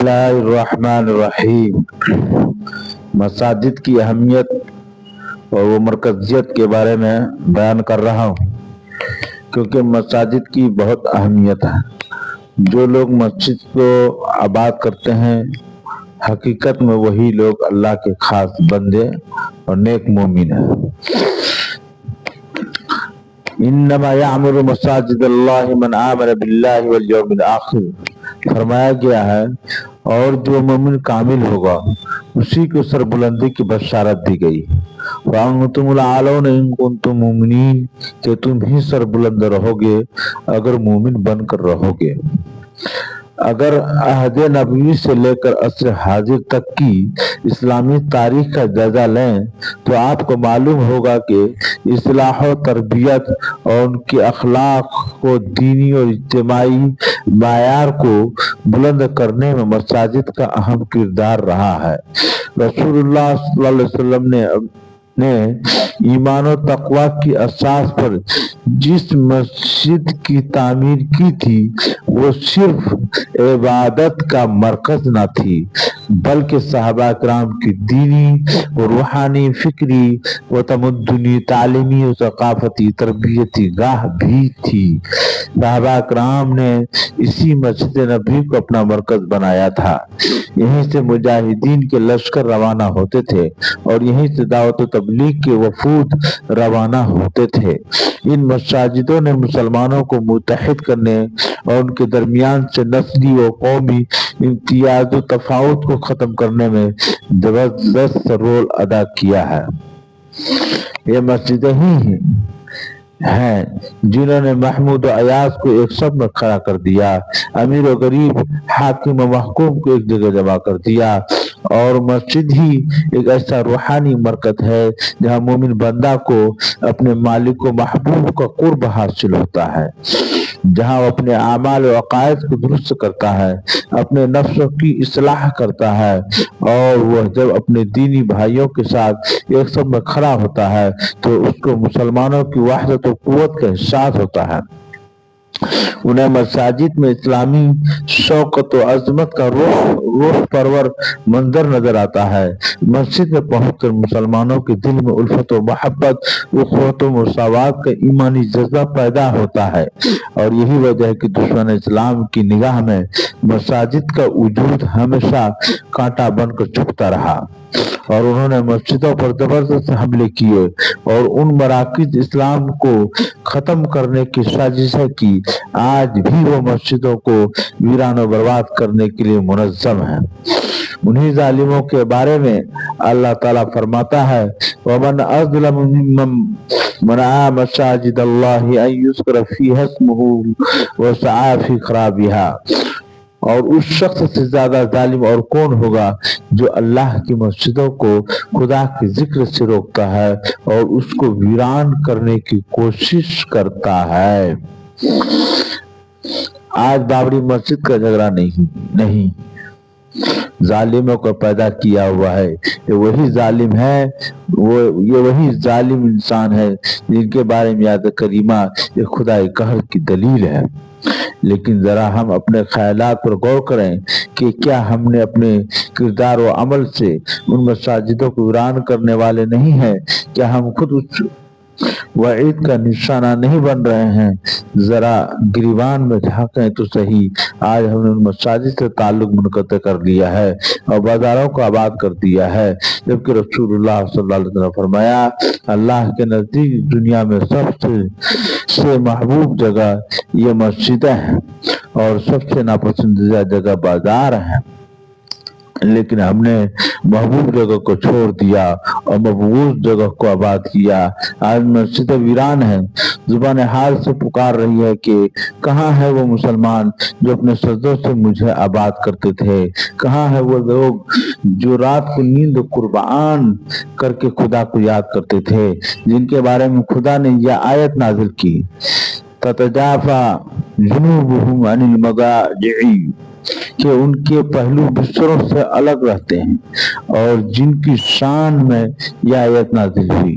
اللہ الرحمن الرحیم۔ مساجد کی اہمیت اور وہ مرکزیت کے بارے میں بیان کر رہا ہوں، کیونکہ مساجد کی بہت اہمیت ہے۔ جو لوگ مسجد کو آباد کرتے ہیں، حقیقت میں وہی لوگ اللہ کے خاص بندے اور نیک مومن ہیں۔ انما یعمر مساجد اللہ من آمن باللہ والیوم الآخر، فرمایا گیا ہے، اور جو مومن کامل ہوگا اسی کو سربلندی کی بشارت دی گئی۔ وَأَنْتُمُ الْأَعْلَوْنَ إِن كُنتُم مُؤْمِنِينَ، کہ تم ہی سربلند رہو گے اگر مومن بن کر رہو گے۔ اگر عہد نبوی سے لے کر عصر حاضر تک کی اسلامی تاریخ کا جائزہ لیں تو آپ کو معلوم ہوگا کہ اصلاح و تربیت اور ان کے اخلاق کو، دینی اور اجتماعی معیار کو بلند کرنے میں مساجد کا اہم کردار رہا ہے۔ رسول اللہ صلی اللہ علیہ وسلم نے ایمان و تقوی کی اساس پر جس مسجد کی تعمیر کی تھی وہ صرف عبادت کا مرکز نہ تھی، بلکہ صحابہ کرام کی دینی و روحانی، فکری و تمدنی، تعلیمی و ثقافتی تربیتی گاہ بھی تھی۔ صحابہ کرام نے اسی مسجد نبوی کو اپنا مرکز بنایا تھا۔ یہیں سے مجاہدین کے لشکر روانہ ہوتے تھے اور یہیں سے دعوت و تبلیغ کے وفود روانہ ہوتے تھے۔ ان مساجدوں نے مسلمانوں کو متحد کرنے اور ان کے درمیان سے نسلی و قومی امتیاز و تفاوت کو ختم کرنے میں زبردست رول ادا کیا ہے۔ یہ مسجدیں ہی ہیں جنہوں نے محمود و ایاز کو ایک صف میں کھڑا کر دیا، امیر و غریب، حاکم و محکوم کو ایک جگہ جمع کر دیا۔ اور مسجد ہی ایک ایسا روحانی مرکز ہے جہاں مومن بندہ کو اپنے مالک و محبوب کا قرب حاصل ہوتا ہے، جہاں وہ اپنے اعمال و عقائد کو درست کرتا ہے، اپنے نفس کی اصلاح کرتا ہے، اور وہ جب اپنے دینی بھائیوں کے ساتھ ایک صف میں کھڑا ہوتا ہے تو اس کو مسلمانوں کی وحدت و قوت کا احساس ہوتا ہے۔ انہیں مساجد میں اسلامی شوقت و عظمت کا روح پرور منظر نظر آتا ہے۔ مسجد میں پہنچ کر مسلمانوں کے دل میں الفت و محبت، اخوت و مساوات کا ایمانی جذبہ پیدا ہوتا ہے، اور یہی وجہ ہے کہ دشمن اسلام کی نگاہ میں مساجد کا وجود ہمیشہ کانٹا بن کر چبھتا رہا، اور انہوں نے مسجدوں پر زبردست حملے کیے اور ان مراکز اسلام کو ختم کرنے کی سازشیں کی۔ آج بھی وہ مسجدوں کو ویران و برباد کرنے کے لیے منظم ہیں۔ انہی ظالموں کے بارے میں اللہ تعالیٰ فرماتا ہے، وَمَنْ أَظْلَمُ مِمَّنْ مَنَعَ مَسَاجِدَ اللَّهِ أَنْ يُذْكَرَ فِيهَا اسْمُهُ وَسَعَىٰ فِي خَرَابِهَا، اور اس شخص سے زیادہ ظالم اور کون ہوگا جو اللہ کی مسجدوں کو خدا کے ذکر سے روکتا ہے اور اس کو ویران کرنے کی کوشش کرتا ہے۔ آج بابری مسجد کا جھگڑا نہیں ظالموں کو پیدا کیا ہوا ہے۔ یہ وہی ظالم ہے، یہ وہی ظالم انسان ہے جن کے بارے میں آیت کریمہ یہ خدائے قہر کی دلیل ہے۔ لیکن ذرا ہم اپنے خیالات پر غور کریں کہ کیا ہم نے اپنے کردار و عمل سے ان مساجدوں کو ویران کرنے والے نہیں ہیں؟ کیا ہم خود اس وعید کا نشانہ نہیں بن رہے ہیں؟ ذرا گریبان میں جھانکیں تو صحیح، آج ہم نے ان مساجد سے تعلق منقطع کر لیا ہے اور بازاروں کو آباد کر دیا ہے، جبکہ رسول اللہ صلی اللہ علیہ وسلم نے فرمایا، اللہ کے نزدیک دنیا میں سب سے محبوب جگہ یہ مسجدیں ہیں اور سب سے ناپسندیدہ جگہ بازار ہیں۔ لیکن ہم نے محبوب جگہ کو چھوڑ دیا اور مبغوض جگہ کو آباد کیا۔ آج مسجد ویران ہے، زبان حال سے پکار رہی ہے کہ کہاں ہے وہ مسلمان جو اپنے سجدوں سے مجھے آباد کرتے تھے؟ کہاں ہے وہ لوگ جو رات کو نیند قربان کر کے خدا کو یاد کرتے تھے، جن کے بارے میں خدا نے یہ آیت نازل کی، تتجافا جنوبہم عن المضاجع، کہ ان کے پہلو بستروں سے الگ رہتے ہیں، اور جن کی شان میں یہ آیت نازل ہوئی۔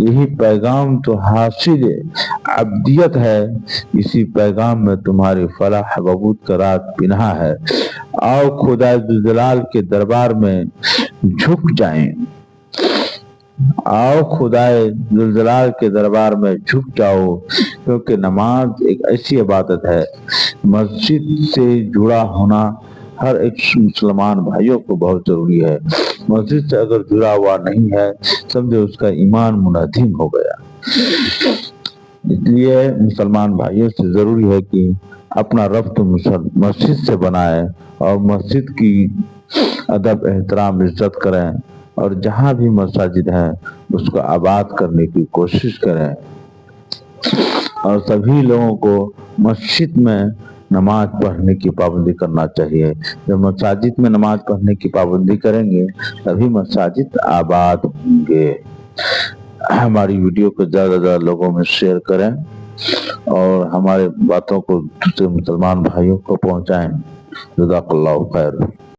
یہی پیغام تو حاصل عبدیت ہے، اسی پیغام میں تمہاری فلاح بہبود کا راز پنہا ہے۔ آؤ خدا ذوالجلال کے دربار میں جھک جائیں، آؤ خدا ذوالجلال کے دربار میں جھک جاؤ، کیونکہ نماز ایک ایسی عبادت ہے، مسجد سے جڑا ہونا ہر ایک مسلمان بھائیوں کو بہت ضروری ہے۔ مسجد سے اگر جڑا ہوا نہیں ہے سمجھے اس کا ایمان منہدم ہو گیا۔ اس لیے مسلمان بھائیوں سے ضروری ہے کہ اپنا ربط مسجد سے بنائیں اور مسجد کی ادب احترام عزت کریں، اور جہاں بھی مساجد ہیں اس کو آباد کرنے کی کوشش کریں، اور سبھی لوگوں کو مسجد میں نماز پڑھنے کی پابندی کرنا چاہیے۔ جب مساجد میں نماز پڑھنے کی پابندی کریں گے تبھی مساجد آباد ہوں گے۔ ہماری ویڈیو کو زیادہ سے زیادہ لوگوں میں شیئر کریں اور ہمارے باتوں کو دوسرے مسلمان بھائیوں کو پہنچائیں۔ جزاک اللہ خیر۔